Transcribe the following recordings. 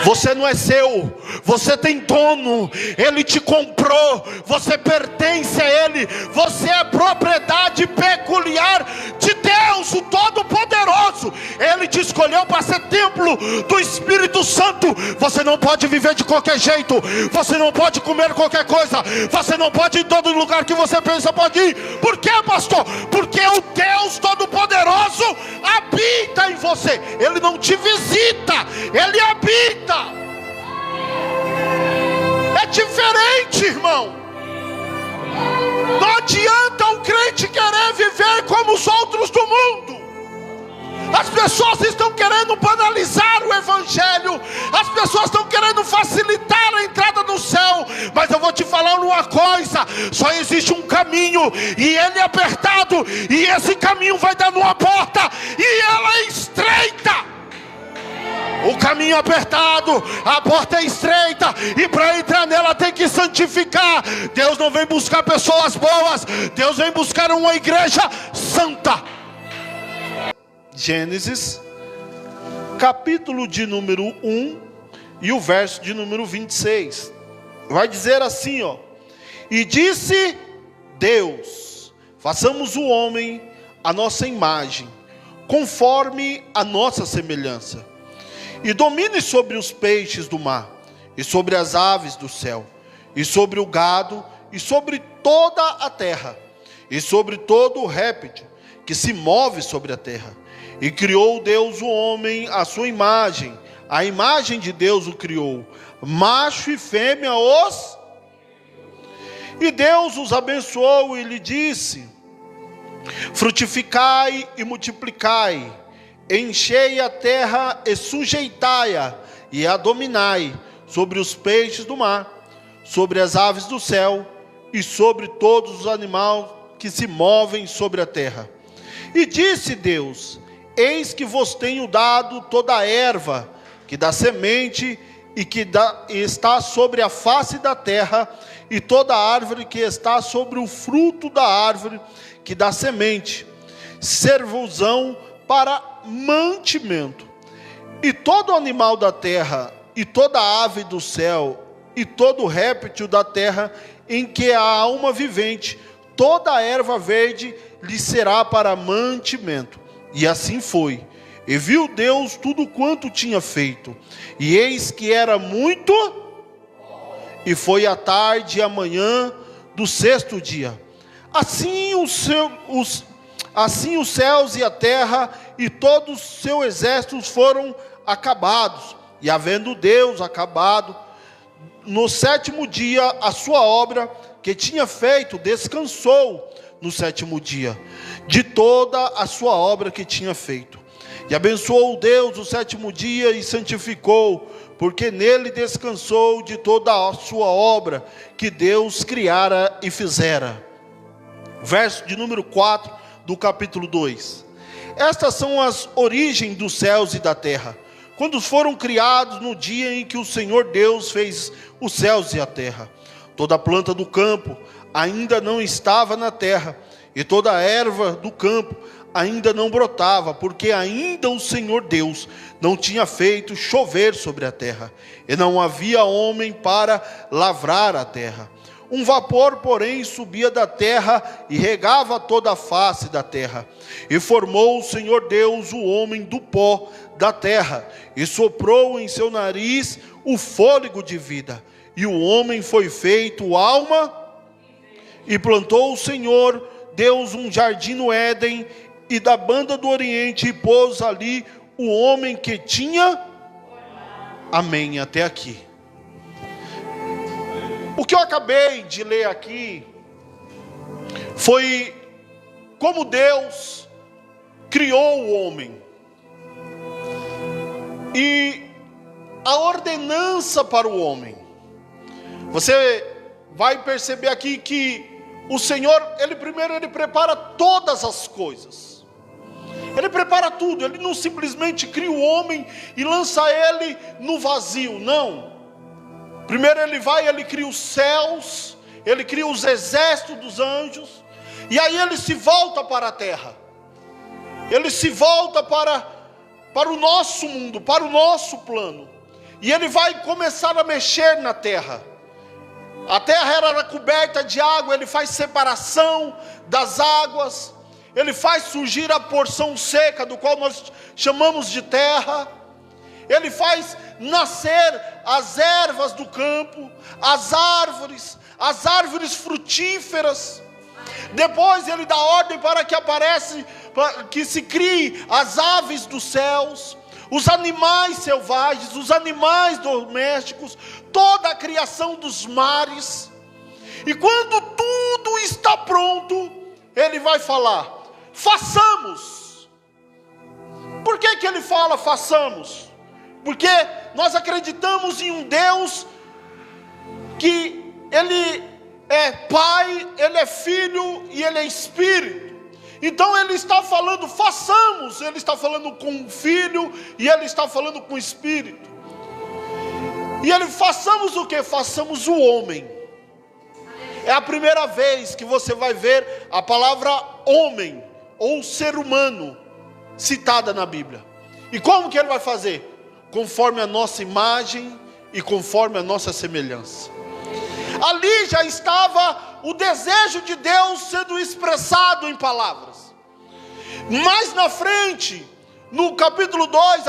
Você não é seu, você tem dono, Ele te comprou, você pertence a Ele, você é propriedade peculiar de Deus, o Todo-Poderoso. Ele te escolheu para ser templo do Espírito Santo. Você não pode viver de qualquer jeito, você não pode comer qualquer coisa, você não pode ir em todo lugar que você pensa pode ir. Por quê, pastor? Porque o Deus Todo-Poderoso habita em você. Ele não te visita, Ele habita. É diferente, irmão. Não adianta o crente querer viver como os outros do mundo. As pessoas estão querendo banalizar o evangelho, as pessoas estão querendo facilitar a entrada no céu. Mas eu vou te falar uma coisa: só existe um caminho, e ele é apertado, e esse caminho vai dar numa porta, e ela é estreita. O caminho é apertado, a porta é estreita, e para entrar nela tem que santificar. Deus não vem buscar pessoas boas, Deus vem buscar uma igreja santa. Gênesis, capítulo de número 1 e o verso de número 26. Vai dizer assim, ó: e disse Deus: façamos o homem à nossa imagem, conforme a nossa semelhança, e domine sobre os peixes do mar, e sobre as aves do céu, e sobre o gado, e sobre toda a terra, e sobre todo o réptil que se move sobre a terra. E criou Deus o homem à sua imagem, a imagem de Deus o criou, macho e fêmea os. E Deus os abençoou e lhe disse: frutificai e multiplicai, enchei a terra e sujeitai-a, e a dominai sobre os peixes do mar, sobre as aves do céu, e sobre todos os animais que se movem sobre a terra. E disse Deus: eis que vos tenho dado toda a erva que dá semente e que está sobre a face da terra, e toda a árvore que está sobre o fruto da árvore que dá semente, servosão para mantimento. E todo animal da terra, e toda ave do céu, e todo réptil da terra em que há alma vivente, toda a erva verde lhe será para mantimento. E assim foi. E viu Deus tudo quanto tinha feito, e eis que era muito, e foi a tarde e a manhã do sexto dia. Assim os céus e a terra e todos os seus exércitos foram acabados. E havendo Deus acabado no sétimo dia a sua obra que tinha feito, descansou no sétimo dia de toda a sua obra que tinha feito. E abençoou Deus o sétimo dia e santificou, porque nele descansou de toda a sua obra que Deus criara e fizera. Verso de número 4 do capítulo 2. Estas são as origens dos céus e da terra, quando foram criados no dia em que o Senhor Deus fez os céus e a terra. Toda a planta do campo ainda não estava na terra, e toda a erva do campo ainda não brotava, porque ainda o Senhor Deus não tinha feito chover sobre a terra, e não havia homem para lavrar a terra. Um vapor, porém, subia da terra e regava toda a face da terra. E formou o Senhor Deus o homem do pó da terra, e soprou em seu nariz o fôlego de vida, e o homem foi feito alma. E plantou o Senhor Deus um jardim no Éden, e da banda do Oriente, e pôs ali o homem que tinha. Amém, até aqui. O que eu acabei de ler aqui foi como Deus criou o homem, e a ordenança para o homem. Você vai perceber aqui que o Senhor, Ele prepara todas as coisas. Ele prepara tudo. Ele não simplesmente cria o homem e lança ele no vazio, não. Primeiro ele cria os céus, ele cria os exércitos dos anjos, e aí ele se volta para a terra. Ele se volta para o nosso mundo, para o nosso plano. e ele vai começar a mexer na terra. A terra era coberta de água, ele faz separação das águas, ele faz surgir a porção seca, do qual nós chamamos de terra. Ele faz nascer as ervas do campo, as árvores frutíferas. Depois ele dá ordem para que se crie as aves dos céus, os animais selvagens, os animais domésticos, toda a criação dos mares. E quando tudo está pronto, ele vai falar: façamos. Por que ele fala façamos? Porque nós acreditamos em um Deus que Ele é Pai, Ele é Filho e Ele é Espírito. Então Ele está falando façamos, Ele está falando com o Filho e Ele está falando com o Espírito. E Ele façamos o que? Façamos o homem. É a primeira vez que você vai ver a palavra homem ou ser humano citada na Bíblia. E como que Ele vai fazer? Conforme a nossa imagem e conforme a nossa semelhança. Ali já estava o desejo de Deus sendo expressado em palavras. Mais na frente, no capítulo 2,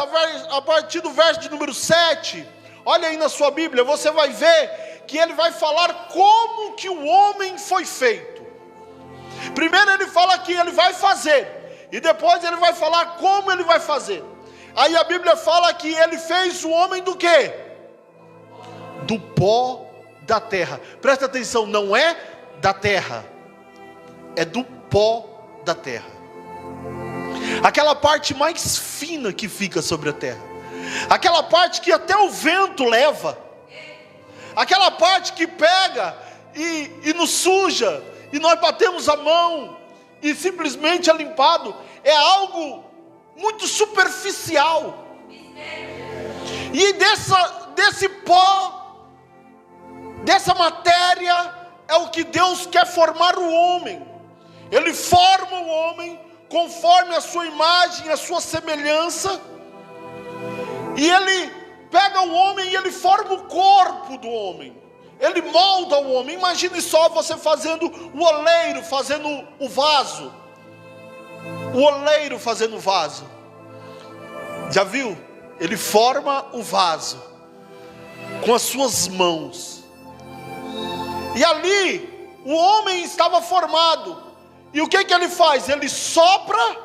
a partir do verso de número 7, olha aí na sua Bíblia, você vai ver que ele vai falar como que o homem foi feito. Primeiro ele fala que ele vai fazer, e depois ele vai falar como ele vai fazer. Aí a Bíblia fala que ele fez o homem do quê? Do pó da terra. Presta atenção, não é da terra, é do pó da terra. Aquela parte mais fina que fica sobre a terra, aquela parte que até o vento leva, aquela parte que pega e nos suja, e nós batemos a mão e simplesmente é limpado. É algo muito superficial. E desse pó, dessa matéria, é o que Deus quer formar o homem. Ele forma o homem conforme a sua imagem, a sua semelhança. E ele pega o homem e ele forma o corpo do homem. Ele molda o homem. Imagine só você fazendo o oleiro, fazendo o vaso. O oleiro fazendo o vaso. Já viu? Ele forma o vaso com as suas mãos. E ali o homem estava formado. E o que ele faz? Ele sopra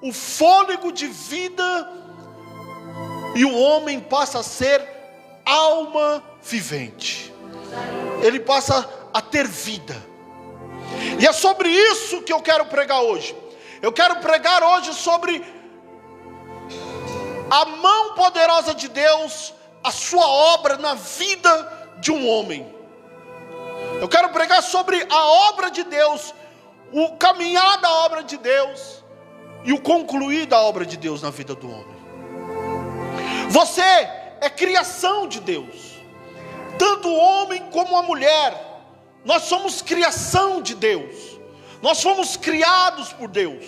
o fôlego de vida e o homem passa a ser alma vivente. Ele passa a ter vida. E é sobre isso que eu quero pregar hoje. Eu quero pregar hoje sobre a mão poderosa de Deus, a sua obra na vida de um homem. Eu quero pregar sobre a obra de Deus, o caminhar da obra de Deus e o concluir da obra de Deus na vida do homem. Você é criação de Deus, tanto o homem como a mulher. Nós somos criação de Deus. Nós fomos criados por Deus.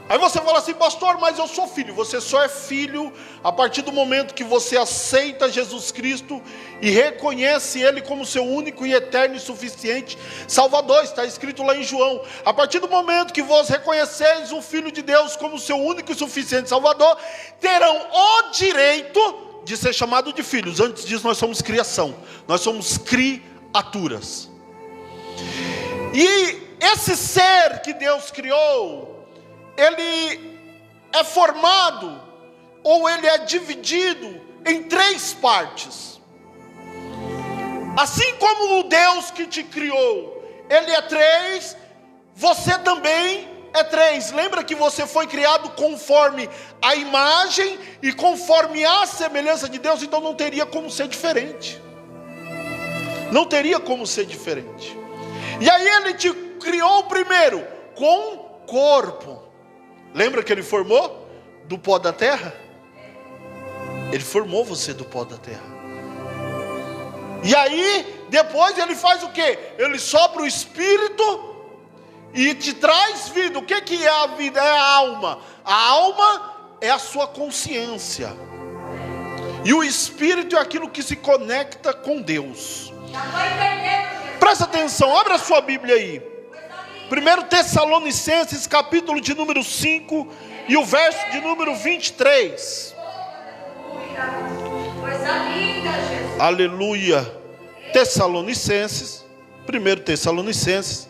Aí você fala assim: pastor, mas eu sou filho. Você só é filho a partir do momento que você aceita Jesus Cristo e reconhece Ele como seu único e eterno e suficiente Salvador. Está escrito lá em João. A partir do momento que vós reconheceis o Filho de Deus como seu único e suficiente Salvador, terão o direito de ser chamado de filhos. Antes disso nós somos criação. Nós somos criaturas. E esse ser que Deus criou, ele é formado, ou ele é dividido em 3 partes. Assim como o Deus que te criou, ele é 3, você também é 3. Lembra que você foi criado conforme a imagem e conforme a semelhança de Deus, então não teria como ser diferente. Não teria como ser diferente. E aí ele te criou primeiro com corpo. Lembra que ele formou do pó da terra? Ele formou você do pó da terra. E aí depois ele faz o quê? Ele sopra o Espírito e te traz vida. O que é a vida? É a alma. A alma é a sua consciência. E o Espírito é aquilo que se conecta com Deus. Presta atenção, abre a sua Bíblia aí. 1 Tessalonicenses, capítulo de número 5 e o verso de número 23. Aleluia. Tessalonicenses, 1 Tessalonicenses,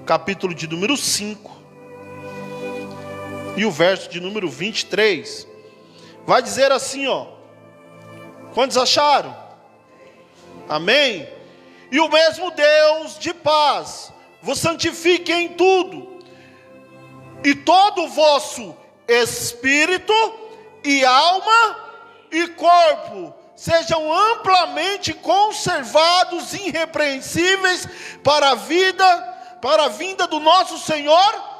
capítulo de número 5 e o verso de número 23. Vai dizer assim, ó. Quantos acharam? Amém? E o mesmo Deus de paz vos santifique em tudo, e todo o vosso espírito e alma e corpo sejam amplamente conservados irrepreensíveis para a vinda do nosso Senhor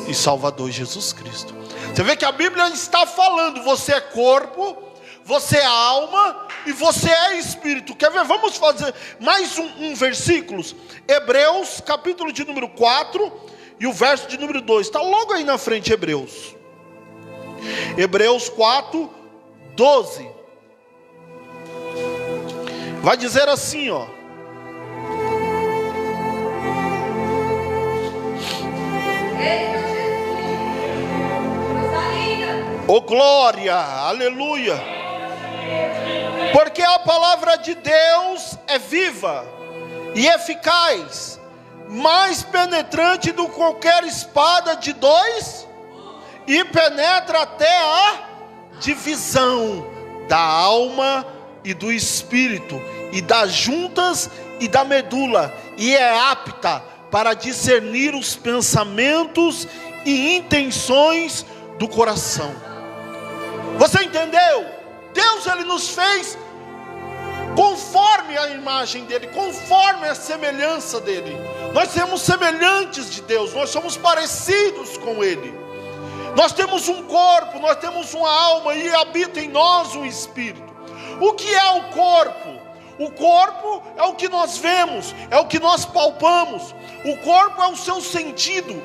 e Salvador Jesus Cristo. Você vê que a Bíblia está falando, você é corpo, você é alma e você é espírito. Quer ver? Vamos fazer mais um versículos. Hebreus, capítulo de número 4 e o verso de número 2. Está logo aí na frente, Hebreus. Hebreus 4, 12. Vai dizer assim, ó. Oh glória, aleluia. Porque a palavra de Deus é viva e eficaz, mais penetrante do que qualquer espada de dois, e penetra até a divisão da alma e do espírito, e das juntas e da medula, e é apta para discernir os pensamentos e intenções do coração. Você entendeu? Deus, Ele nos fez conforme a imagem dEle, conforme a semelhança dEle. Nós somos semelhantes de Deus, nós somos parecidos com Ele. Nós temos um corpo, nós temos uma alma e habita em nós um espírito. O que é o corpo? O corpo é o que nós vemos, é o que nós palpamos. O corpo é o seu sentido: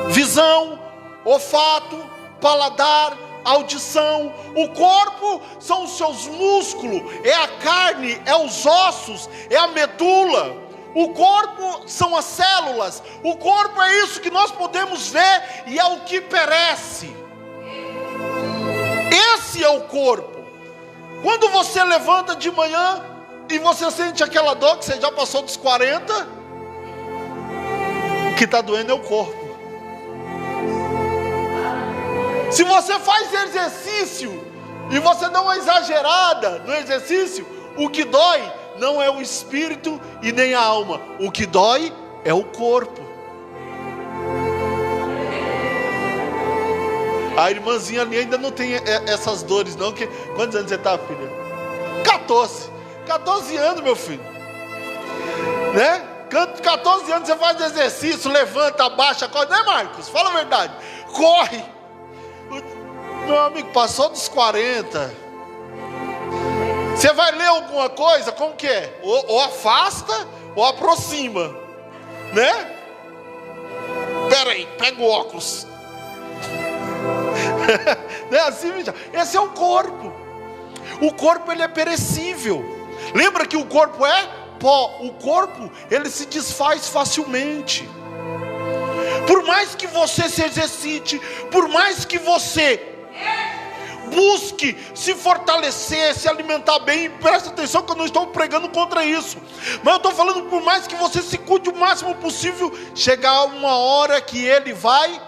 visão, olfato, paladar, audição. O corpo são os seus músculos, é a carne, é os ossos, é a medula. O corpo são as células. O corpo é isso que nós podemos ver e é o que perece. Esse é o corpo. Quando você levanta de manhã e você sente aquela dor que você já passou dos 40, o que está doendo é o corpo. Se você faz exercício e você dá uma exagerada no exercício, o que dói não é o espírito e nem a alma. O que dói é o corpo. A irmãzinha ali ainda não tem essas dores não. Quantos anos você está, filha? 14 anos, meu filho, né? 14 anos você faz exercício, levanta, abaixa, acorda, né, Marcos? Fala a verdade, corre. Meu amigo, passou dos 40, você vai ler alguma coisa, como que é? Ou afasta, ou aproxima, né? Pera aí, pega o óculos. Não é assim, esse é o corpo. O corpo, ele é perecível. Lembra que o corpo é pó. O corpo, ele se desfaz facilmente. Por mais que você se exercite, por mais que você busque se fortalecer, se alimentar bem, presta atenção que eu não estou pregando contra isso, mas eu estou falando, por mais que você se cuide o máximo possível, chegar uma hora que ele vai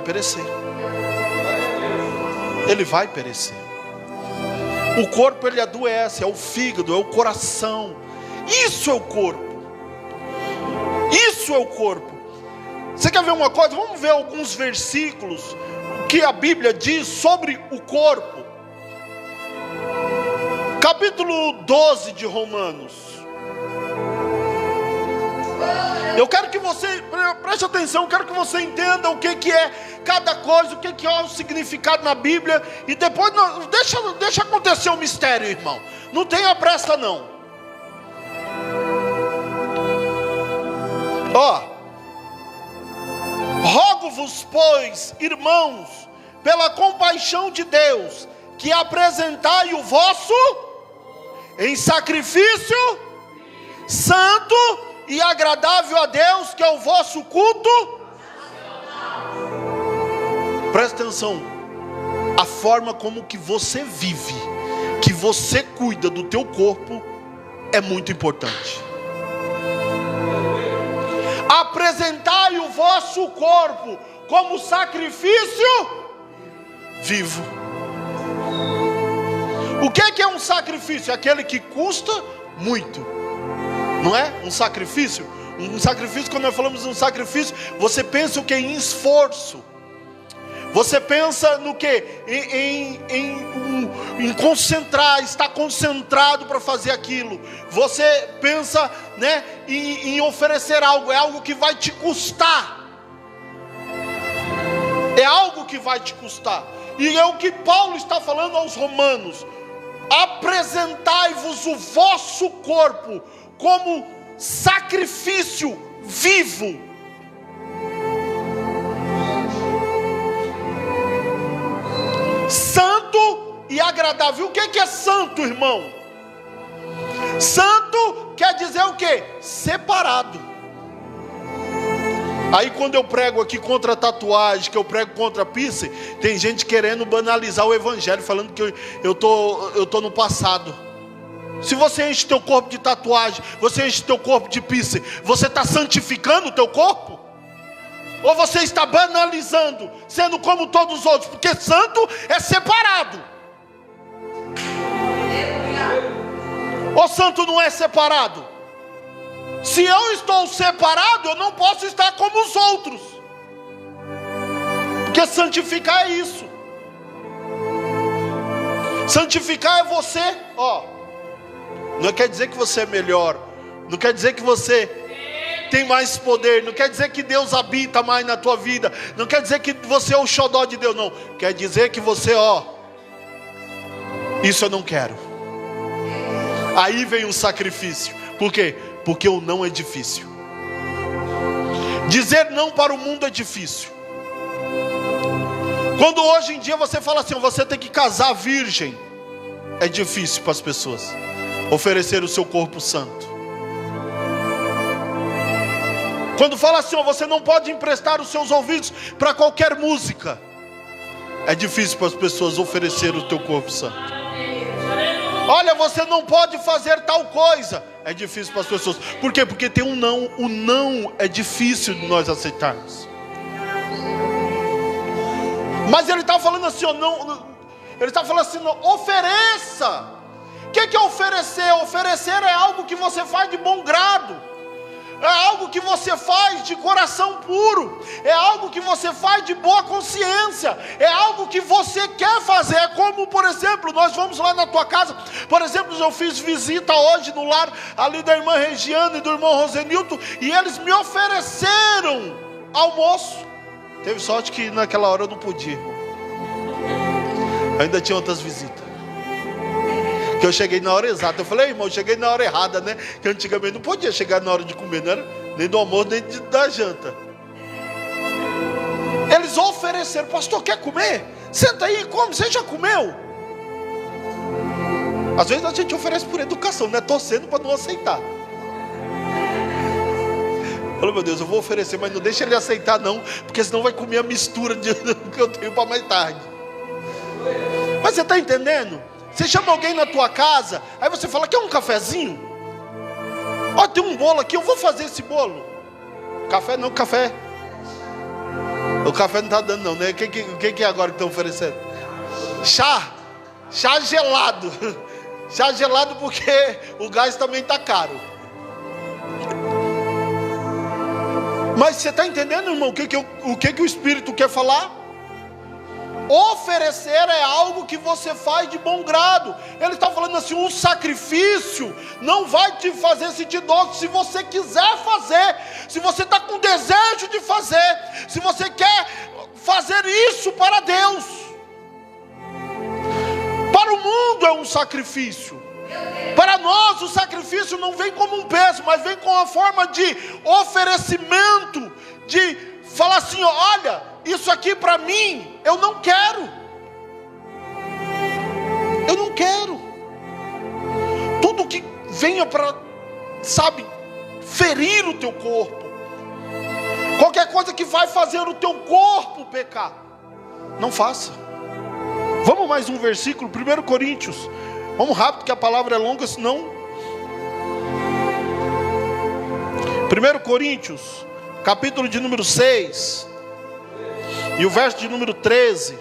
perecer. Ele vai perecer. O corpo, ele adoece, é o fígado, é o coração. Isso é o corpo. Isso é o corpo. Você quer ver uma coisa? Vamos ver alguns versículos que a Bíblia diz sobre o corpo. Capítulo 12 de Romanos. Eu quero que você preste atenção, eu quero que você entenda o que é cada coisa, o que é o significado na Bíblia. E depois, deixa acontecer o mistério, irmão. Não tenha pressa não. Rogo-vos, pois, irmãos, pela compaixão de Deus, que apresentai o vosso em sacrifício santo e agradável a Deus, que é o vosso culto. Presta atenção, a forma como que você vive, que você cuida do teu corpo, é muito importante. Apresentai o vosso corpo como sacrifício vivo. O que é um sacrifício? É aquele que custa muito, não é? Um sacrifício, quando nós falamos de um sacrifício, você pensa o que? Em esforço. Você pensa no que? Em concentrar, estar concentrado para fazer aquilo. Você pensa, né, em oferecer algo, é algo que vai te custar. É algo que vai te custar. E é o que Paulo está falando aos romanos: apresentai-vos o vosso corpo como sacrifício vivo. Santo e agradável. O que é santo, irmão? Santo quer dizer o que? Separado. Aí quando eu prego aqui contra tatuagem, que eu prego contra piercing, tem gente querendo banalizar o evangelho, falando que eu tô no passado. Se você enche teu corpo de tatuagem, você enche teu corpo de piercing, você está santificando o teu corpo? Ou você está banalizando, sendo como todos os outros? Porque santo é separado. Ou santo não é separado? Se eu estou separado, eu não posso estar como os outros. Porque santificar é isso. Santificar é você, não quer dizer que você é melhor, não quer dizer que você tem mais poder, não quer dizer que Deus habita mais na tua vida, não quer dizer que você é o xodó de Deus, não. Quer dizer que você, isso eu não quero. Aí vem o sacrifício. Por quê? Porque o não é difícil. Dizer não para o mundo é difícil. Quando hoje em dia você fala assim, você tem que casar virgem, é difícil para as pessoas oferecer o seu corpo santo. Quando fala assim, você não pode emprestar os seus ouvidos para qualquer música, é difícil para as pessoas oferecer o teu corpo santo. Olha, você não pode fazer tal coisa, é difícil para as pessoas. Por quê? Porque tem um não. O não é difícil de nós aceitarmos. Mas ele está falando assim, ele está falando assim, ofereça. O que é oferecer? Oferecer é algo que você faz de bom grado. É algo que você faz de coração puro. É algo que você faz de boa consciência. É algo que você quer fazer. É como, por exemplo, nós vamos lá na tua casa. Por exemplo, eu fiz visita hoje no lar ali da irmã Regiana e do irmão Rosenilton, e eles me ofereceram almoço. Teve sorte que naquela hora eu não podia. Ainda tinha outras visitas. Que eu cheguei na hora exata. Eu falei, irmão, eu cheguei na hora errada, né? Que antigamente não podia chegar na hora de comer, não era nem do almoço, nem da janta. Eles ofereceram, pastor, quer comer? Senta aí e come, você já comeu? Às vezes a gente oferece por educação, né? Torcendo para não aceitar. Falei, meu Deus, eu vou oferecer, mas não deixa ele aceitar não, porque senão vai comer a mistura que eu tenho para mais tarde. Mas você está entendendo? Você chama alguém na tua casa, aí você fala, quer um cafezinho? Tem um bolo aqui, eu vou fazer esse bolo. Café não, café. O café não está dando não, né? O que é agora que estão oferecendo? Chá gelado. Chá gelado porque o gás também está caro. Mas você está entendendo, irmão, o que o Espírito quer falar? Oferecer é algo que você faz de bom grado. Ele está falando assim, um sacrifício não vai te fazer sentir dor. Se você quiser fazer, se você está com desejo de fazer, se você quer fazer isso para Deus. Para o mundo é um sacrifício. Para nós o sacrifício não vem como um peso, mas vem com a forma de oferecimento, de falar assim, olha, isso aqui para mim, eu não quero. Eu não quero. Tudo que venha para, ferir o teu corpo, qualquer coisa que vai fazer o teu corpo pecar, não faça. Vamos mais um versículo, 1 Coríntios. Vamos rápido que a palavra é longa, senão. 1 Coríntios, capítulo de número 6, e o verso de número 13.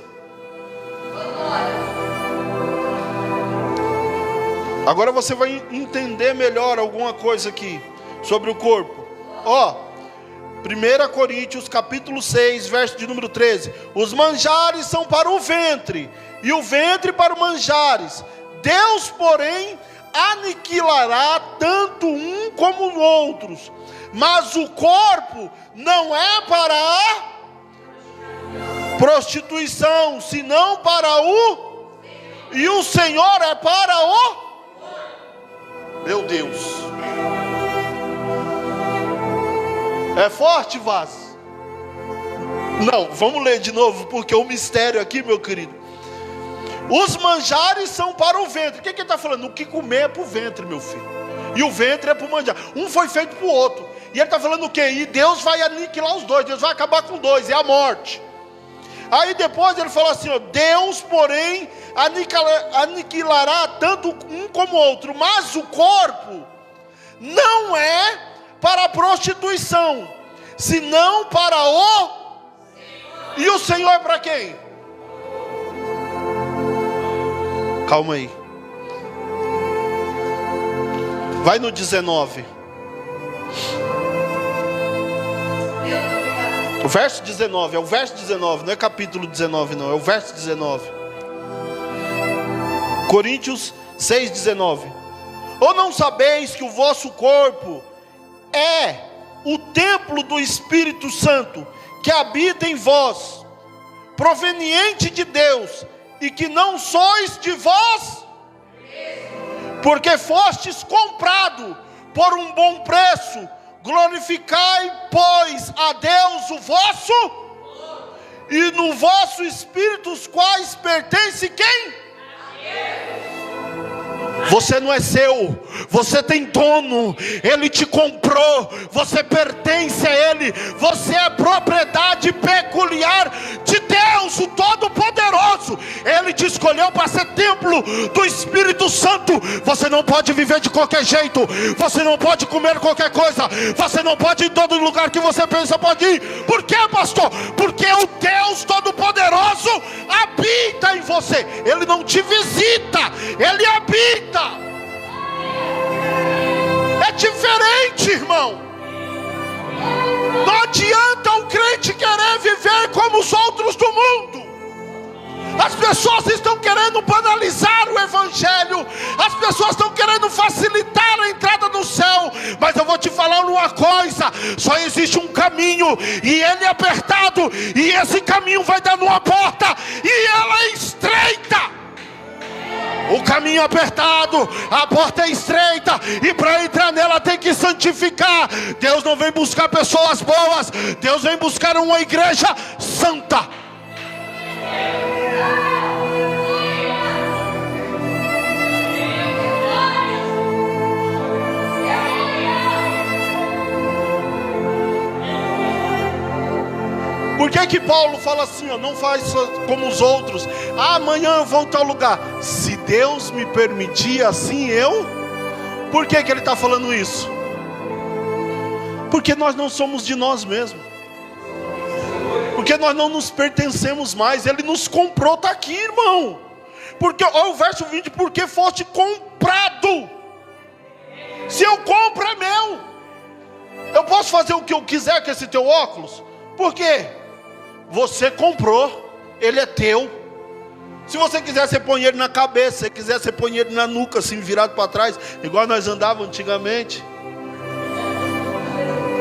Agora você vai entender melhor alguma coisa aqui sobre o corpo. 1 Coríntios capítulo 6, verso de número 13. Os manjares são para o ventre, e o ventre para os manjares. Deus, porém, aniquilará tanto um como os outros. Mas o corpo não é para a prostituição, senão para o... E o Senhor é para o... Meu Deus. É forte, Vaz? Não, vamos ler de novo, porque o mistério aqui, meu querido. Os manjares são para o ventre. O que ele está falando? O que comer é para o ventre, meu filho. E o ventre é para o manjar. Um foi feito para o outro. E ele está falando o quê? E Deus vai aniquilar os dois. Deus vai acabar com dois, é a morte. Aí depois ele fala assim, Deus, porém, aniquilará tanto um como o outro. Mas o corpo não é para a prostituição, senão para o... E o Senhor é para quem? Calma aí. Vai no 19. O verso 19, é o verso 19, não é capítulo 19 não, é o verso 19. Coríntios 6:19. Ou não sabeis que o vosso corpo é o templo do Espírito Santo, que habita em vós, proveniente de Deus, e que não sois de vós, porque fostes comprado por um bom preço. Glorificai, pois, a Deus o vosso, e no vosso espírito, os quais pertence quem? Você não é seu, você tem dono, Ele te comprou, você pertence a Ele, você é propriedade peculiar de Deus, o Todo-Poderoso. Ele te escolheu para ser templo do Espírito Santo. Você não pode viver de qualquer jeito, você não pode comer qualquer coisa, você não pode ir em todo lugar que você pensa pode ir. Por quê, pastor? Porque o Deus Todo-Poderoso habita em você. Ele não te visita, Ele habita. É diferente, irmão. Não adianta o crente querer viver como os outros do mundo. As pessoas estão querendo banalizar o evangelho, as pessoas estão querendo facilitar a entrada no céu. Mas eu vou te falar uma coisa: só existe um caminho, e ele é apertado, e esse caminho vai dar numa porta, e ela é estreita. O caminho é apertado, a porta é estreita, e para entrar nela tem que santificar. Deus não vem buscar pessoas boas, Deus vem buscar uma igreja santa. Por que Paulo fala assim, não faz como os outros? Amanhã eu vou a tal lugar. Se Deus me permitir assim, eu... Por que ele está falando isso? Porque nós não somos de nós mesmos. Porque nós não nos pertencemos mais. Ele nos comprou, está aqui, irmão. Porque, olha o verso 20, porque foste comprado. Se eu compro é meu. Eu posso fazer o que eu quiser com esse teu óculos? Por quê? Você comprou, ele é teu. Se você quiser, você põe ele na cabeça. Se você quiser, você põe ele na nuca, assim, virado para trás, igual nós andávamos antigamente,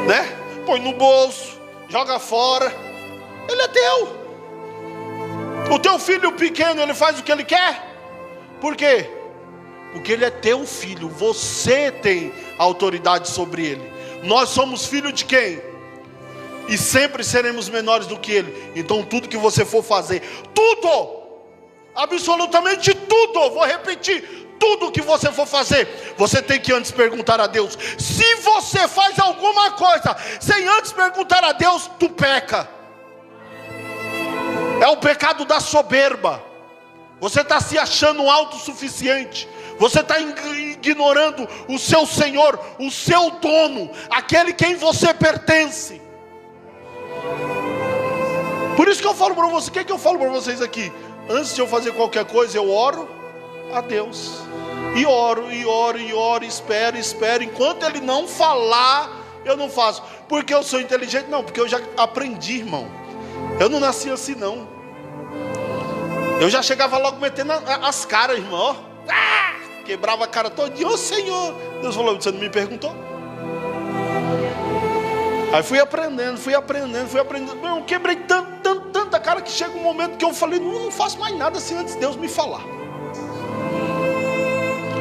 né? Põe no bolso, joga fora. Ele é teu. O teu filho pequeno, ele faz o que ele quer. Por quê? Porque ele é teu filho. Você tem autoridade sobre ele. Nós somos filhos de quem? e sempre seremos menores do que Ele. Então tudo que você for fazer, tudo, absolutamente tudo, vou repetir, tudo que você for fazer, você tem que antes perguntar a Deus. Se você faz alguma coisa sem antes perguntar a Deus, tu peca. É o pecado da soberba. Você está se achando autossuficiente. Você está ignorando o seu Senhor, o seu dono, aquele quem você pertence. Por isso que eu falo para você, o que é que eu falo para vocês aqui? Antes de eu fazer qualquer coisa, eu oro a Deus. E oro, e oro, e oro, espero, espero. Enquanto Ele não falar, eu não faço. Porque eu sou inteligente? Não, porque eu já aprendi, irmão. Eu não nasci assim, não. Eu já chegava logo metendo as caras, irmão. Quebrava a cara todinha. Ô Senhor, Deus falou, você não me perguntou? Aí fui aprendendo. Eu quebrei tanta cara que chega um momento que eu falei, não faço mais nada assim antes de Deus me falar.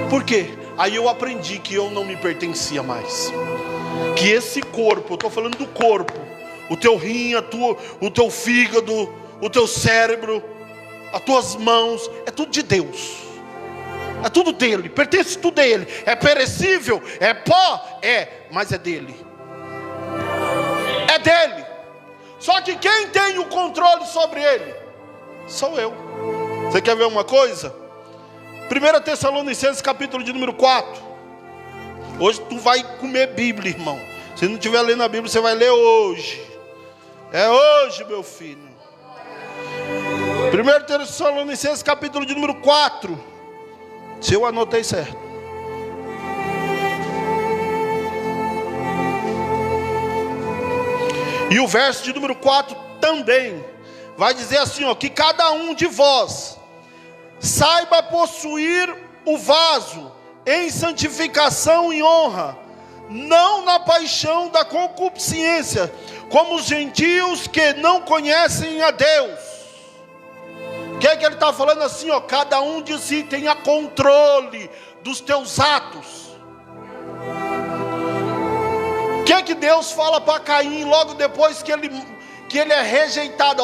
Por quê? Aí eu aprendi que eu não me pertencia mais. Que esse corpo, eu estou falando do corpo, o teu rim, o teu fígado, o teu cérebro, as tuas mãos, é tudo de Deus. É tudo dele, pertence tudo a Ele. É perecível, é pó, mas é dele. É dele. Só que quem tem o controle sobre ele sou eu. Você quer ver uma coisa? 1 Tessalonicenses capítulo de número 4. Hoje tu vai comer Bíblia, irmão. Se não estiver lendo a Bíblia, você vai ler hoje. É hoje, meu filho. 1 Tessalonicenses capítulo de número 4. Se eu anotei certo. E o verso de número 4 também vai dizer assim, ó, que cada um de vós saiba possuir o vaso em santificação e honra, não na paixão da concupiscência, como os gentios que não conhecem a Deus. O que é que ele está falando assim, ó? Cada um de si tenha controle dos teus atos. O que é que Deus fala para Caim logo depois que ele é rejeitado,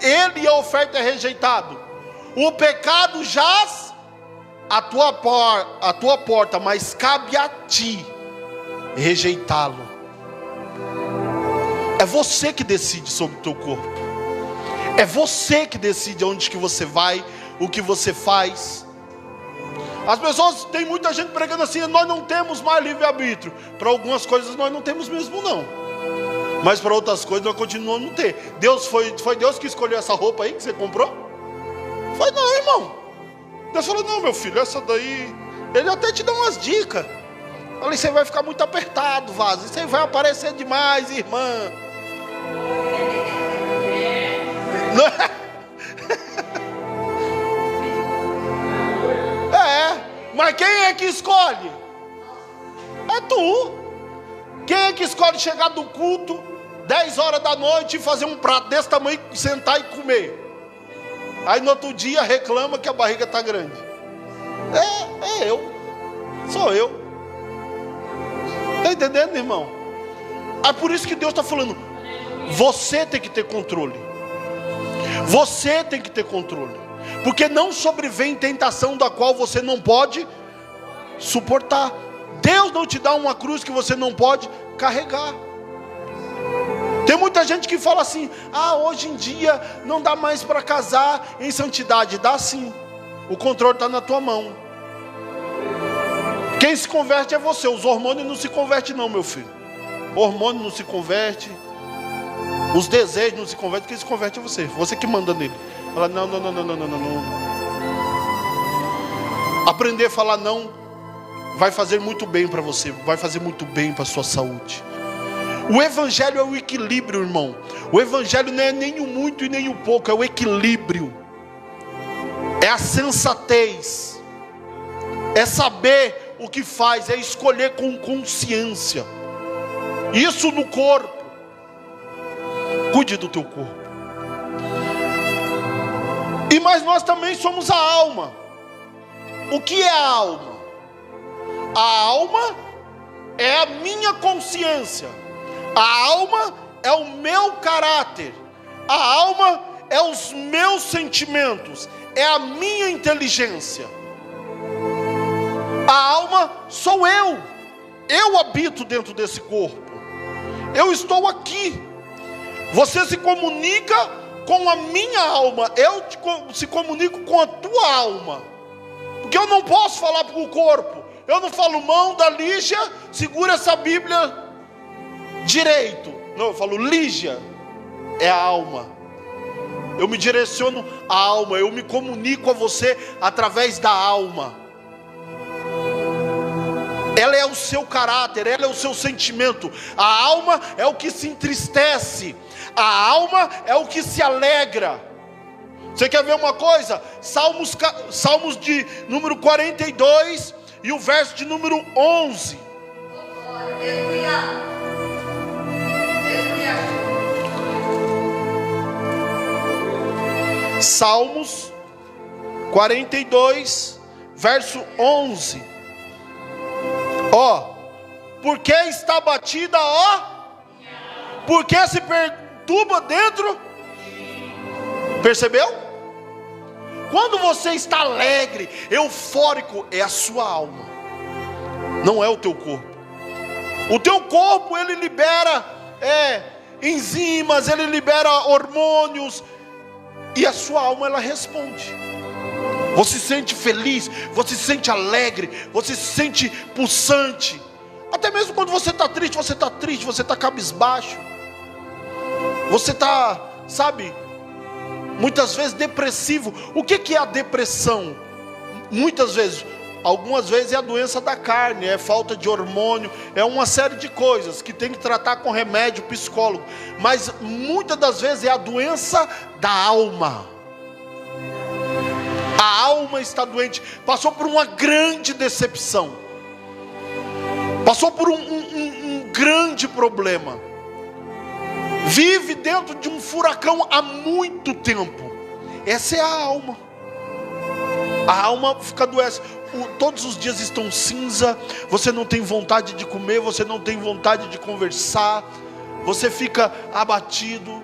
ele e a oferta é rejeitado? O pecado jaz à tua porta, mas cabe a ti rejeitá-lo. É você que decide sobre o teu corpo. É você que decide onde que você vai, o que você faz. As pessoas, tem muita gente pregando assim, nós não temos mais livre-arbítrio. Para algumas coisas nós não temos mesmo não. Mas para outras coisas nós continuamos a não ter. Foi Deus que escolheu essa roupa aí que você comprou? Foi não, irmão. Deus falou, não, meu filho, essa daí... Ele até te dá umas dicas. Ali você vai ficar muito apertado, vaso. Você vai aparecer demais, irmã. Não é? Mas quem é que escolhe? É tu. Quem é que escolhe chegar do culto 10 horas da noite e fazer um prato desse tamanho, sentar e comer? Aí no outro dia reclama que a barriga está grande. É eu. Sou eu. Está entendendo, irmão? É por isso que Deus está falando, você tem que ter controle. Você tem que ter controle. Porque não sobrevém tentação da qual você não pode suportar. Deus não te dá uma cruz que você não pode carregar. Tem muita gente que fala assim, hoje em dia não dá mais para casar em santidade. Dá sim. O controle está na tua mão. Quem se converte é você. Os hormônios não se convertem não, meu filho. O hormônio não se converte. Os desejos não se convertem. Quem se converte é você. Você que manda nele. Fala, não. Aprender a falar não vai fazer muito bem para você. Vai fazer muito bem para a sua saúde. O evangelho é o equilíbrio, irmão. O evangelho não é nem o muito e nem o pouco. É o equilíbrio. É a sensatez. É saber o que faz. É escolher com consciência. Isso no corpo. Cuide do teu corpo. Mas nós também somos a alma. O que é a alma? A alma é a minha consciência. A alma é o meu caráter, a alma é os meus sentimentos, é a minha inteligência. A alma sou eu habito dentro desse corpo, eu estou aqui. Você se comunica com a minha alma, eu se comunico com a tua alma, porque eu não posso falar para o corpo. Eu não falo, mão da Lígia, segura essa Bíblia direito. Não, eu falo, Lígia, é a alma. Eu me direciono à alma, eu me comunico a você através da alma. Ela é o seu caráter, ela é o seu sentimento. A alma é o que se entristece, a alma é o que se alegra. Você quer ver uma coisa? Salmos de número 42 e o verso de número 11. Salmos 42, verso 11. Ó, porque está batida, ó, porque se perturba dentro. Percebeu? Quando você está alegre, eufórico, é a sua alma, não é o teu corpo. O teu corpo, ele libera enzimas, ele libera hormônios, e a sua alma, ela responde. Você se sente feliz, você se sente alegre, você se sente pulsante. Até mesmo quando você está triste, você está cabisbaixo. Você está, sabe, muitas vezes depressivo. O que é a depressão? Muitas vezes, algumas vezes é a doença da carne, é falta de hormônio, é uma série de coisas que tem que tratar com remédio, psicólogo. Mas muitas das vezes é a doença da alma. A alma está doente, passou por uma grande decepção, passou por um grande problema, vive dentro de um furacão há muito tempo. Essa é a alma. A alma fica doente, todos os dias estão cinza, você não tem vontade de comer, você não tem vontade de conversar, você fica abatido.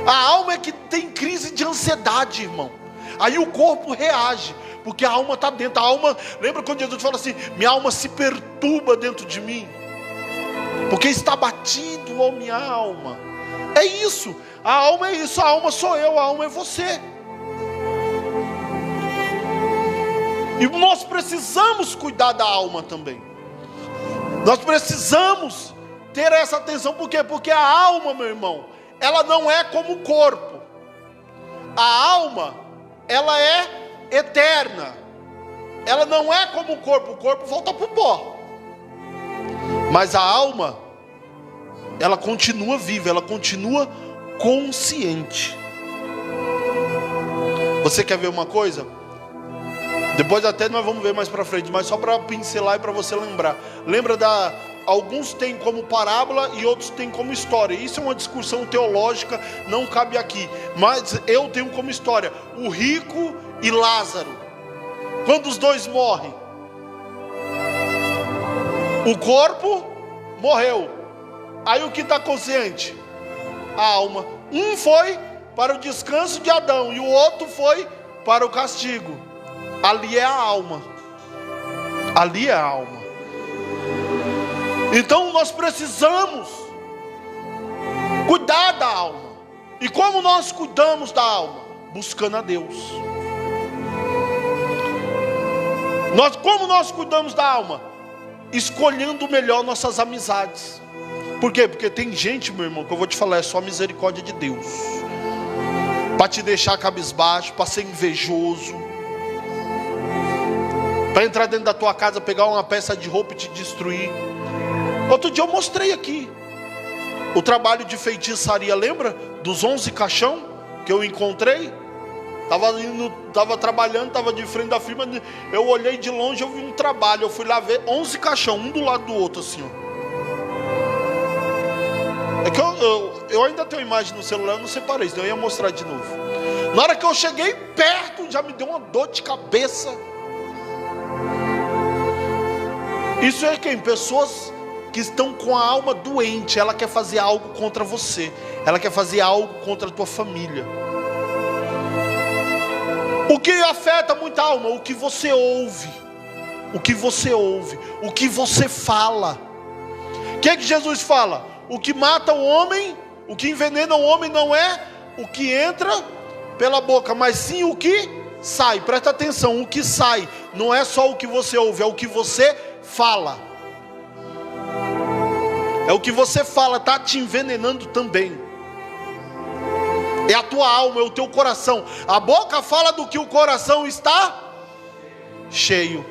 A alma é que tem crise de ansiedade, irmão. Aí o corpo reage, porque a alma está dentro. A alma, lembra quando Jesus fala assim, minha alma se perturba dentro de mim, porque está batido, ó minha alma. É isso, a alma é isso, a alma sou eu, a alma é você. E nós precisamos cuidar da alma também. Nós precisamos ter essa atenção. Por quê? Porque a alma, meu irmão, ela não é como o corpo. A alma, ela é eterna. Ela não é como o corpo volta para o pó. Mas a alma, ela continua viva, ela continua consciente. Você quer ver uma coisa? Depois até nós vamos ver mais para frente, mas só para pincelar e para você lembrar. Lembra alguns têm como parábola e outros têm como história. Isso é uma discussão teológica, não cabe aqui. Mas eu tenho como história o rico e Lázaro. Quando os dois morrem, o corpo morreu. Aí o que está consciente? A alma. Um foi para o descanso de Adão e o outro foi para o castigo. Ali é a alma. Ali é a alma. Então nós precisamos cuidar da alma. E como nós cuidamos da alma? Buscando a Deus. Como nós cuidamos da alma? Escolhendo melhor nossas amizades. Por quê? Porque tem gente, meu irmão, que eu vou te falar, é só a misericórdia de Deus, para te deixar cabisbaixo, para ser invejoso, para entrar dentro da tua casa, pegar uma peça de roupa e te destruir. Outro dia eu mostrei aqui o trabalho de feitiçaria, lembra? Dos 11 caixão que eu encontrei. Estava trabalhando, estava de frente da firma. Eu olhei de longe, eu vi um trabalho. Eu fui lá ver 11 caixão, um do lado do outro assim, ó. É que eu ainda tenho imagem no celular, eu não separei, senão eu ia mostrar de novo. Na hora que eu cheguei perto, já me deu uma dor de cabeça. Isso é quem? Pessoas que estão com a alma doente, ela quer fazer algo contra você, ela quer fazer algo contra a tua família. O que afeta muita alma? O que você ouve, o que você ouve, o que você fala. O que é que Jesus fala? O que mata o homem, o que envenena o homem não é o que entra pela boca, mas sim o que sai. Presta atenção, o que sai não é só o que você ouve, é o que você fala. É o que você fala, está te envenenando também. É a tua alma, é o teu coração. A boca fala do que o coração está cheio.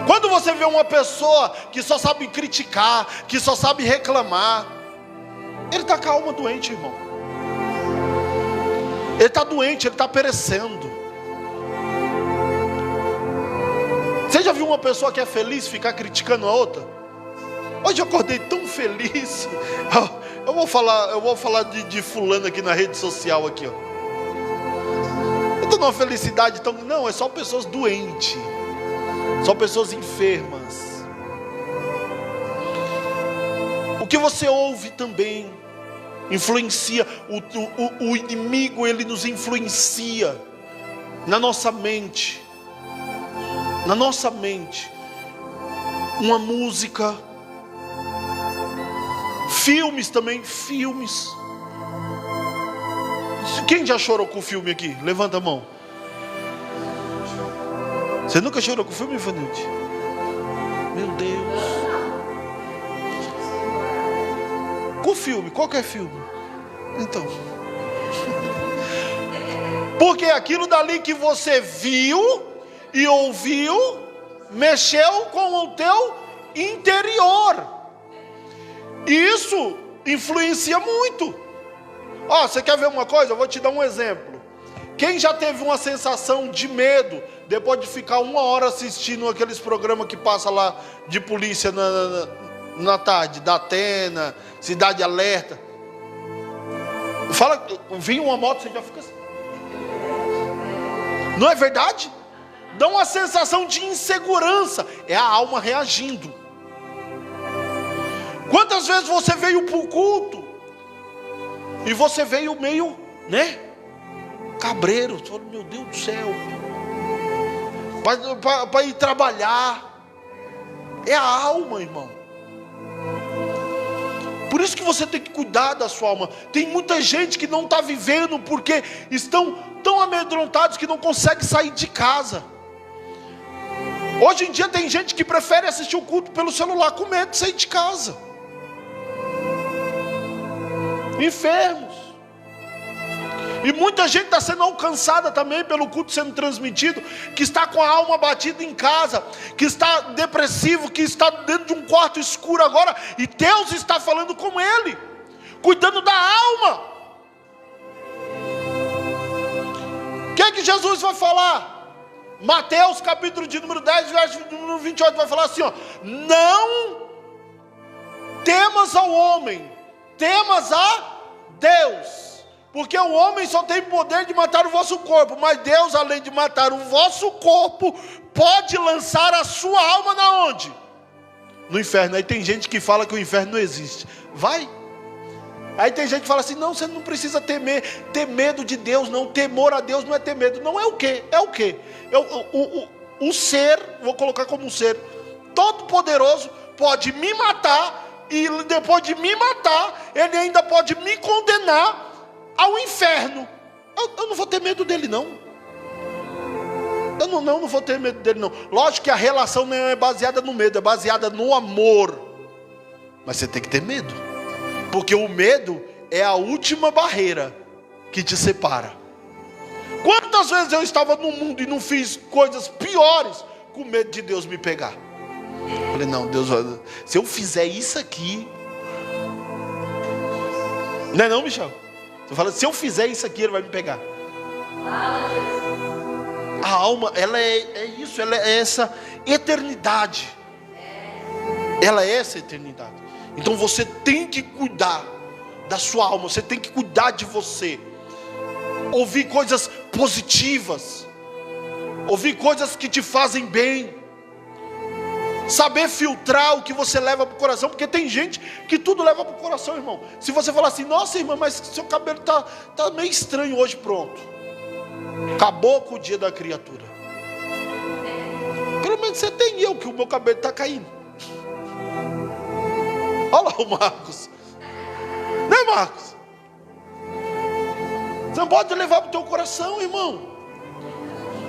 Quando você vê uma pessoa que só sabe criticar, que só sabe reclamar, ele está com a alma doente, irmão. Ele está doente, ele está perecendo. Você já viu uma pessoa que é feliz ficar criticando a outra? Hoje eu acordei tão feliz. Eu vou falar de fulano aqui na rede social aqui, ó. Eu estou numa felicidade tão... Não, é só pessoas doentes. Só pessoas enfermas. O que você ouve também influencia. O inimigo, ele nos influencia na nossa mente. Na nossa mente. Uma música. Filmes também, filmes. Quem já chorou com o filme aqui? Levanta a mão. Você nunca chorou com o filme, Ivanilde? Meu Deus. Com o filme, qualquer filme. Então. Porque aquilo dali que você viu e ouviu, mexeu com o teu interior. E isso influencia muito. Ó, você quer ver uma coisa? Eu vou te dar um exemplo. Quem já teve uma sensação de medo depois de ficar 1 hora assistindo aqueles programas que passa lá de polícia na tarde, da Atena, Cidade Alerta? Fala, vem uma moto, você já fica assim. Não é verdade? Dá uma sensação de insegurança. É a alma reagindo. Quantas vezes você veio para o culto e você veio meio, né, cabreiro? Você falou, meu Deus do céu, para ir trabalhar. É a alma, irmão. Por isso que você tem que cuidar da sua alma. Tem muita gente que não está vivendo porque estão tão amedrontados que não conseguem sair de casa. Hoje em dia tem gente que prefere assistir o culto pelo celular com medo de sair de casa. Enfermos. E muita gente está sendo alcançada também pelo culto sendo transmitido, que está com a alma batida em casa, que está depressivo, que está dentro de um quarto escuro agora, e Deus está falando com ele, cuidando da alma. O que é que Jesus vai falar? Mateus capítulo de número 10, verso número 28, vai falar assim, ó: não temas ao homem, temas a Deus, porque o homem só tem poder de matar o vosso corpo, mas Deus, além de matar o vosso corpo, pode lançar a sua alma na onde? No inferno. Aí tem gente que fala que o inferno não existe. Vai. Aí tem gente que fala assim, não, você não precisa ter medo de Deus, não. Temor a Deus não é ter medo. Não, é o quê? É o quê? O ser, vou colocar como um ser todo poderoso, pode me matar, e depois de me matar, ele ainda pode me condenar ao inferno. Eu não vou ter medo dele, não. Eu não vou ter medo dele, não. Lógico que a relação não é baseada no medo, é baseada no amor. Mas você tem que ter medo, porque o medo é a última barreira que te separa. Quantas vezes eu estava no mundo e não fiz coisas piores com medo de Deus me pegar? Falei, não, Deus, se eu fizer isso aqui, não é não, Michel? Você fala, se eu fizer isso aqui, ele vai me pegar. A alma, ela é isso, ela é essa eternidade. Ela é essa eternidade. Então você tem que cuidar da sua alma, você tem que cuidar de você. Ouvir coisas positivas, ouvir coisas que te fazem bem. Saber filtrar o que você leva para o coração, porque tem gente que tudo leva para o coração, irmão. Se você falar assim, nossa irmã, mas seu cabelo tá meio estranho hoje, pronto. Acabou com o dia da criatura. Pelo menos você tem eu, que o meu cabelo está caindo. Olha lá o Marcos. Né, Marcos? Você não pode levar para o teu coração, irmão.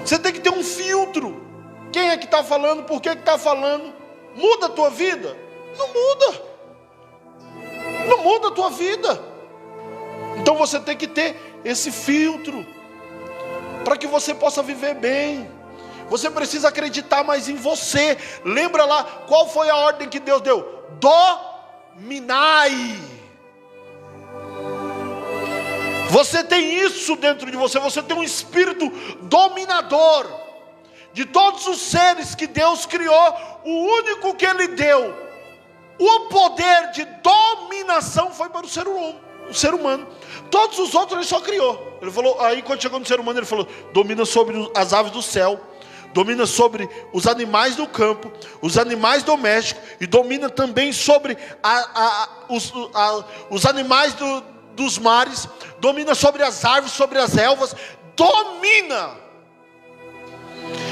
Você tem que ter um filtro. Quem é que está falando? Por que está falando? Muda a tua vida? Não muda. Não muda a tua vida. Então você tem que ter esse filtro, para que você possa viver bem. Você precisa acreditar mais em você. Lembra lá, qual foi a ordem que Deus deu? Dominai. Você tem isso dentro de você. Você tem um espírito dominador. De todos os seres que Deus criou, o único que Ele deu o poder de dominação foi para o ser humano. Todos os outros Ele só criou. Ele falou, aí quando chegou no ser humano, Ele falou: domina sobre as aves do céu, domina sobre os animais do campo, os animais domésticos, e domina também sobre os animais dos mares, domina sobre as árvores, sobre as relvas, domina.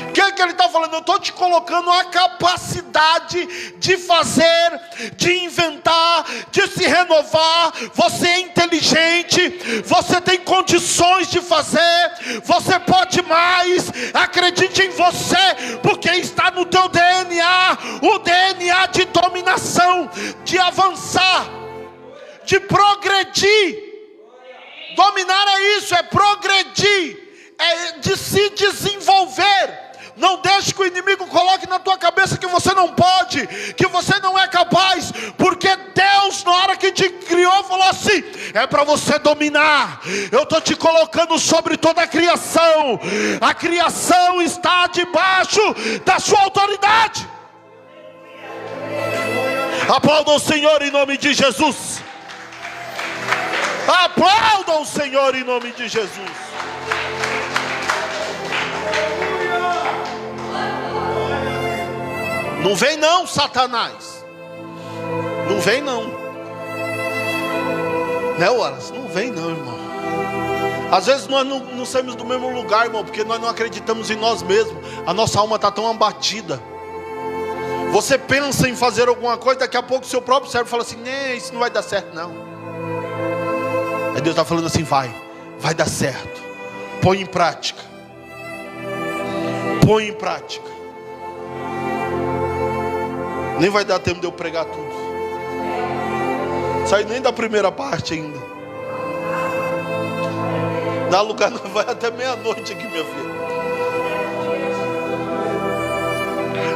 O que é que ele está falando? Eu estou te colocando a capacidade de fazer, de inventar, de se renovar. Você é inteligente, você tem condições de fazer, você pode mais. Acredite em você, porque está no teu DNA, o DNA de dominação, de avançar, de progredir. Dominar é isso, é progredir, é de se desenvolver. Não deixe que o inimigo coloque na tua cabeça que você não pode, que você não é capaz, porque Deus, na hora que te criou, falou assim: é para você dominar. Eu estou te colocando sobre toda a criação está debaixo da sua autoridade. Aplaudam o Senhor em nome de Jesus. Aplaudam o Senhor em nome de Jesus. Não vem não, Satanás. Não vem não. Né, Wallace? Não vem não, irmão. Às vezes nós não saímos do mesmo lugar, irmão, porque nós não acreditamos em nós mesmos. A nossa alma está tão abatida. Você pensa em fazer alguma coisa, daqui a pouco o seu próprio cérebro fala assim: isso não vai dar certo não. Aí Deus está falando assim: vai dar certo. Põe em prática. Põe em prática. Nem vai dar tempo de eu pregar tudo. Sai nem da primeira parte ainda. Dá lugar, não vai até meia-noite aqui, minha filha.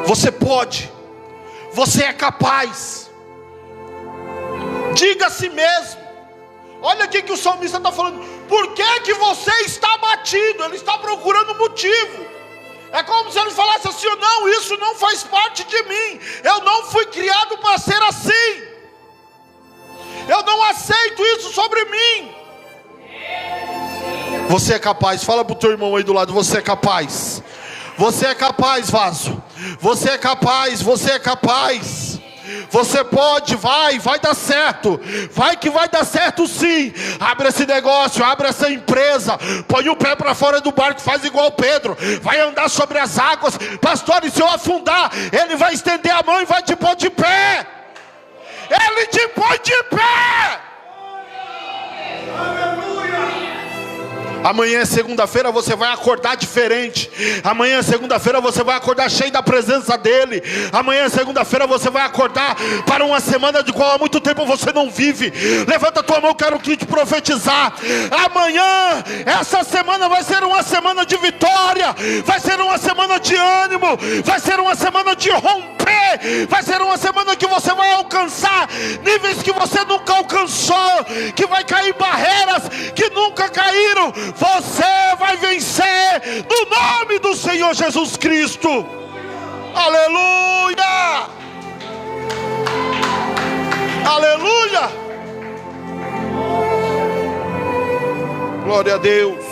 Você pode. Você é capaz. Diga a si mesmo. Olha aqui que o salmista está falando. Por que você está abatido? Ele está procurando motivo. É como se ele falasse assim: não, isso não faz parte de mim. Eu não fui criado para ser assim. Eu não aceito isso sobre mim. Você é capaz. Fala para o teu irmão aí do lado: você é capaz. Você é capaz, vaso. Você é capaz, você é capaz. Você pode, vai dar certo. Vai que vai dar certo sim. Abre esse negócio, abre essa empresa. Põe o pé para fora do barco, faz igual Pedro. Vai andar sobre as águas. Pastor, e se eu afundar, Ele vai estender a mão e vai te pôr de pé. Ele te põe de pé. Amanhã é segunda-feira, você vai acordar diferente. Amanhã é segunda-feira, você vai acordar cheio da presença dEle. Amanhã é segunda-feira, você vai acordar para uma semana de qual há muito tempo você não vive. Levanta a tua mão, quero te profetizar. Amanhã, essa semana vai ser uma semana de vitória. Vai ser uma semana de ânimo. Vai ser uma semana de romper. Vai ser uma semana que você vai alcançar níveis que você nunca alcançou. Que vai cair barreiras que nunca caíram. Você vai vencer no nome do Senhor Jesus Cristo. Aleluia! Aleluia! Glória a Deus.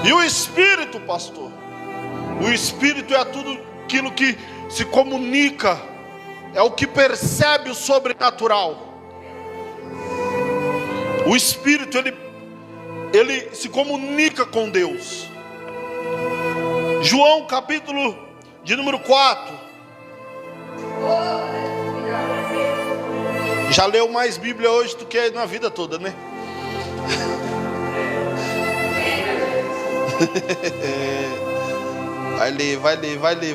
E o Espírito, pastor, o Espírito é tudo aquilo que se comunica, é o que percebe o sobrenatural. O Espírito, ele se comunica com Deus. João capítulo de número 4. Já leu mais Bíblia hoje do que na vida toda, né?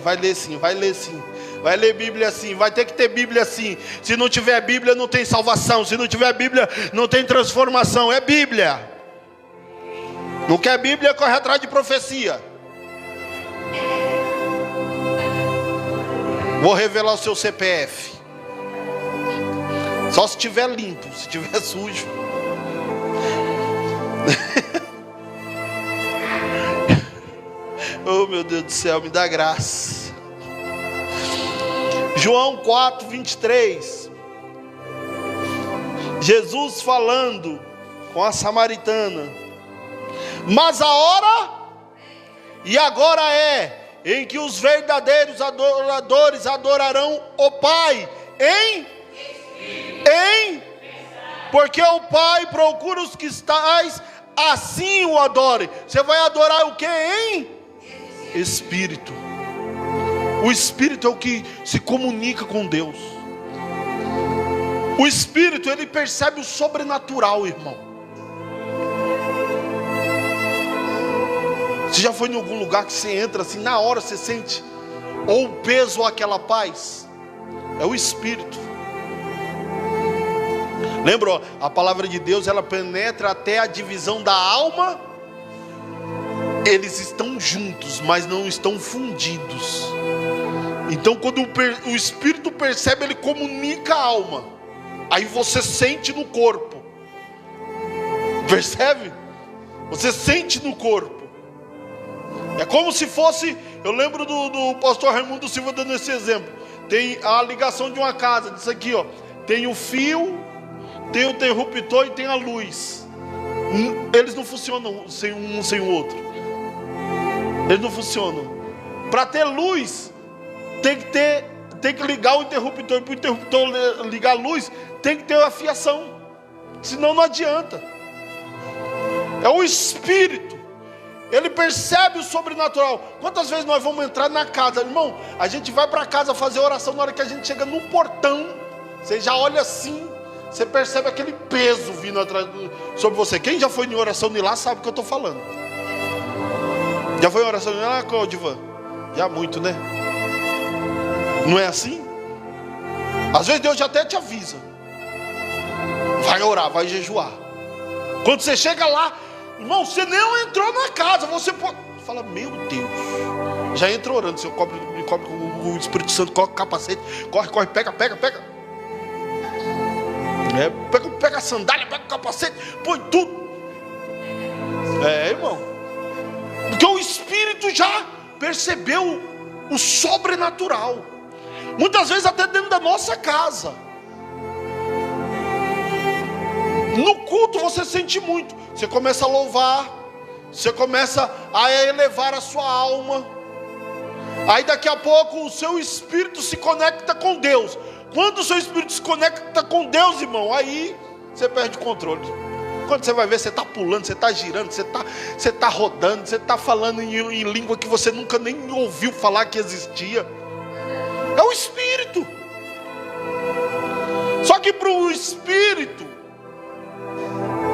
Vai ler sim. Vai ler Bíblia sim, vai ter que ter Bíblia sim. Se não tiver Bíblia, não tem salvação. Se não tiver Bíblia, não tem transformação. É Bíblia. Não quer Bíblia, corre atrás de profecia. Vou revelar o seu CPF. Só se estiver limpo, se estiver sujo. Oh, meu Deus do céu, me dá graça. João 4, 23. Jesus falando com a samaritana. Mas a hora e agora é em que os verdadeiros adoradores adorarão o Pai porque o Pai procura os que estáis assim o adorem. Você vai adorar o que? Em Espírito. O Espírito é o que se comunica com Deus. O Espírito, ele percebe o sobrenatural, irmão. Você já foi em algum lugar que você entra assim, na hora você sente ou o peso ou aquela paz? É o Espírito. Lembra, a palavra de Deus, ela penetra até a divisão da alma. Eles estão juntos, mas não estão fundidos. Então quando o Espírito percebe, ele comunica a alma. Aí você sente no corpo. Percebe? Você sente no corpo. É como se fosse, eu lembro do pastor Raimundo Silva dando esse exemplo. Tem a ligação de uma casa, disso aqui, ó. Tem o fio, tem o interruptor e tem a luz. Eles não funcionam sem um sem o outro. Eles não funcionam. Para ter luz, tem que ligar o interruptor. Para o interruptor ligar a luz, tem que ter a fiação. Senão não adianta. É o Espírito. Ele percebe o sobrenatural. Quantas vezes nós vamos entrar na casa, irmão? A gente vai para casa fazer oração. Na hora que a gente chega no portão, você já olha assim, você percebe aquele peso vindo atrás sobre você. Quem já foi em oração de lá sabe o que eu estou falando. Já foi em oração de lá, Codivan? Já muito, né? Não é assim? Às vezes Deus já até te avisa. Vai orar, vai jejuar. Quando você chega lá, irmão, você não entrou na casa, você pode... Fala, meu Deus. Já entra orando, você cobre com o Espírito Santo, coloca o capacete, corre, pega. Pega a sandália, pega o capacete, põe tudo. Irmão. Porque o Espírito já percebeu o sobrenatural. Muitas vezes até dentro da nossa casa. No culto você sente muito. Você começa a louvar, você começa a elevar a sua alma. Aí daqui a pouco o seu espírito se conecta com Deus. Quando o seu espírito se conecta com Deus, irmão, aí você perde o controle. Quando você vai ver, você está pulando, você está girando, você está rodando, você está falando em língua que você nunca nem ouviu falar que existia. É o Espírito. Só que para o Espírito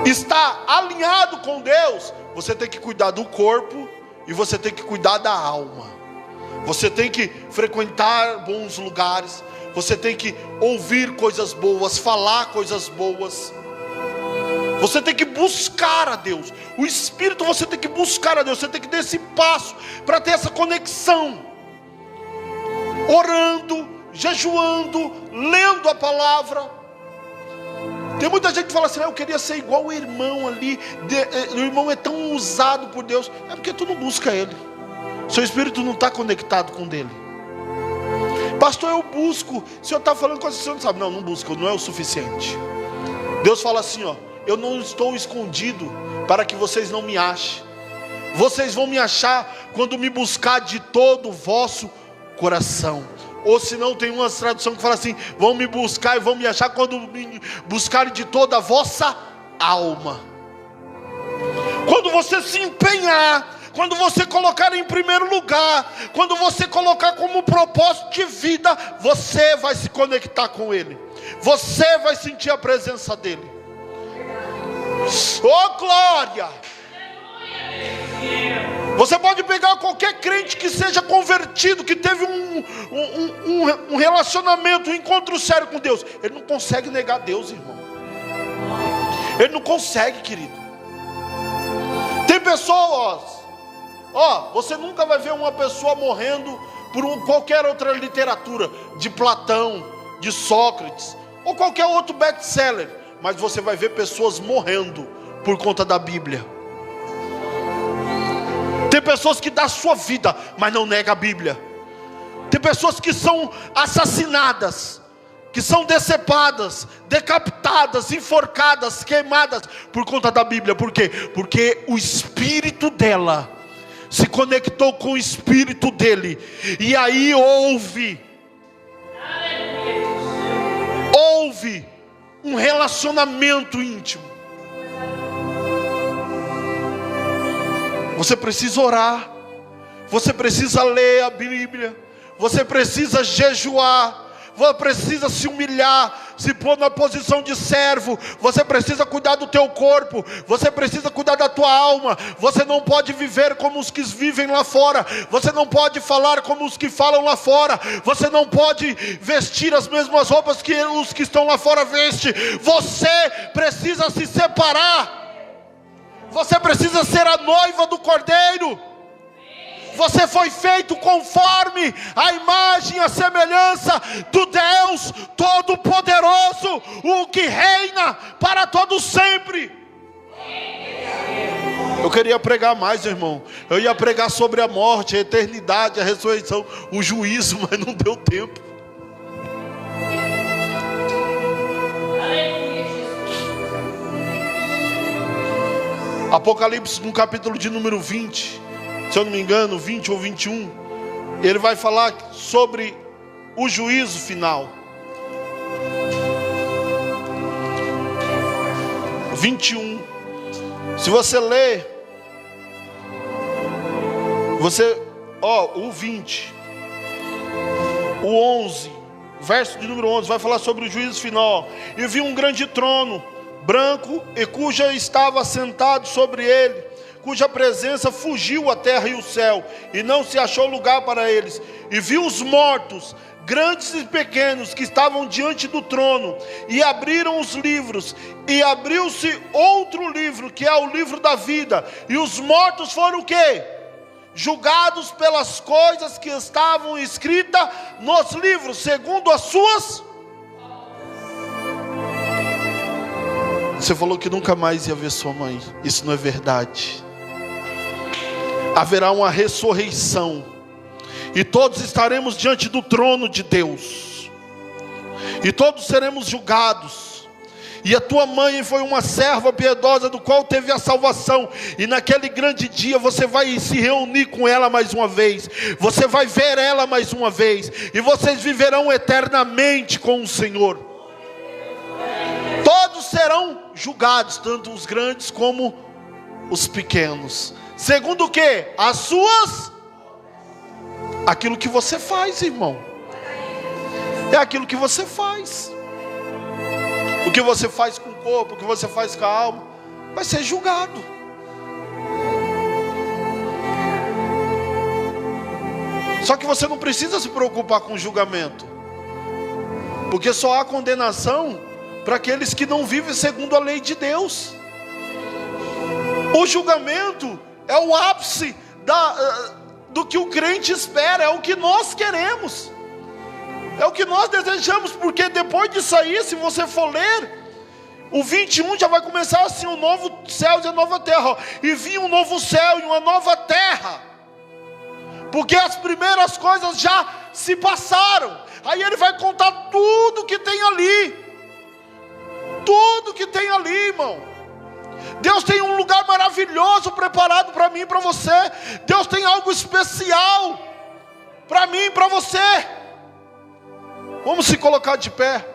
estar alinhado com Deus, você tem que cuidar do corpo e você tem que cuidar da alma. Você tem que frequentar bons lugares, você tem que ouvir coisas boas, falar coisas boas. Você tem que buscar a Deus. O Espírito, você tem que buscar a Deus. Você tem que dar esse passo para ter essa conexão. Orando, jejuando, lendo a palavra. Tem muita gente que fala assim, eu queria ser igual o irmão ali. O irmão é tão usado por Deus. É porque tu não busca ele. Seu espírito não está conectado com dele. Pastor, eu busco. O senhor está falando coisas que o senhor não sabe. Não busca, não é o suficiente. Deus fala assim, ó, eu não estou escondido para que vocês não me achem. Vocês vão me achar quando me buscar de todo o vosso coração. Ou se não, tem uma tradução que fala assim: vão me buscar e vão me achar quando me buscarem de toda a vossa alma. Quando você se empenhar, quando você colocar em primeiro lugar, quando você colocar como propósito de vida, você vai se conectar com Ele, você vai sentir a presença dEle. Oh glória! Você pode pegar qualquer crente que seja convertido, que teve um relacionamento, um encontro sério com Deus, ele não consegue negar Deus, irmão. Ele não consegue, querido. Tem pessoas, você nunca vai ver uma pessoa morrendo por qualquer outra literatura, de Platão, de Sócrates, ou qualquer outro best-seller, mas você vai ver pessoas morrendo por conta da Bíblia. Tem pessoas que dão a sua vida, mas não negam a Bíblia. Tem pessoas que são assassinadas, que são decepadas, decapitadas, enforcadas, queimadas por conta da Bíblia. Por quê? Porque o espírito dela se conectou com o espírito dele, e aí houve um relacionamento íntimo. Você precisa orar, você precisa ler a Bíblia, você precisa jejuar, você precisa se humilhar, se pôr na posição de servo, você precisa cuidar do teu corpo, você precisa cuidar da tua alma. Você não pode viver como os que vivem lá fora, você não pode falar como os que falam lá fora, você não pode vestir as mesmas roupas que os que estão lá fora vestem. Você precisa se separar. Você precisa ser a noiva do Cordeiro. Você foi feito conforme a imagem e a semelhança do Deus Todo-Poderoso, o que reina para todo sempre. Eu queria pregar mais, irmão. Eu ia pregar sobre a morte, a eternidade, a ressurreição, o juízo, mas não deu tempo. Apocalipse, no capítulo de número 20, se eu não me engano, 20 ou 21, ele vai falar sobre o juízo final. 21. Se você ler, o 20, o 11, verso de número 11, vai falar sobre o juízo final. E vi um grande trono branco, e cuja estava sentado sobre ele, cuja presença fugiu a terra e o céu, e não se achou lugar para eles. E vi os mortos, grandes e pequenos, que estavam diante do trono, e abriram os livros, e abriu-se outro livro, que é o livro da vida, e os mortos foram o quê? Julgados pelas coisas que estavam escritas nos livros, segundo as suas. Você falou que nunca mais ia ver sua mãe. Isso não é verdade. Haverá uma ressurreição, e todos estaremos diante do trono de Deus, e todos seremos julgados. E a tua mãe foi uma serva piedosa, do qual teve a salvação, e naquele grande dia você vai se reunir com ela mais uma vez, você vai ver ela mais uma vez, e vocês viverão eternamente com o Senhor. Todos serão julgados, tanto os grandes como os pequenos, segundo o que? As suas. Aquilo que você faz, irmão, é aquilo que você faz. O que você faz com o corpo, o que você faz com a alma, vai ser julgado. Só que você não precisa se preocupar com o julgamento, porque só há condenação para aqueles que não vivem segundo a lei de Deus. O julgamento é o ápice do que o crente espera, é o que nós queremos, é o que nós desejamos, porque depois disso aí, se você for ler, o 21 já vai começar assim: o novo céu e a nova terra, e vinha um novo céu e uma nova terra, porque as primeiras coisas já se passaram. Aí ele vai contar tudo que tem ali, tudo que tem ali, irmão. Deus tem um lugar maravilhoso preparado para mim e para você. Deus tem algo especial para mim e para você. Vamos se colocar de pé.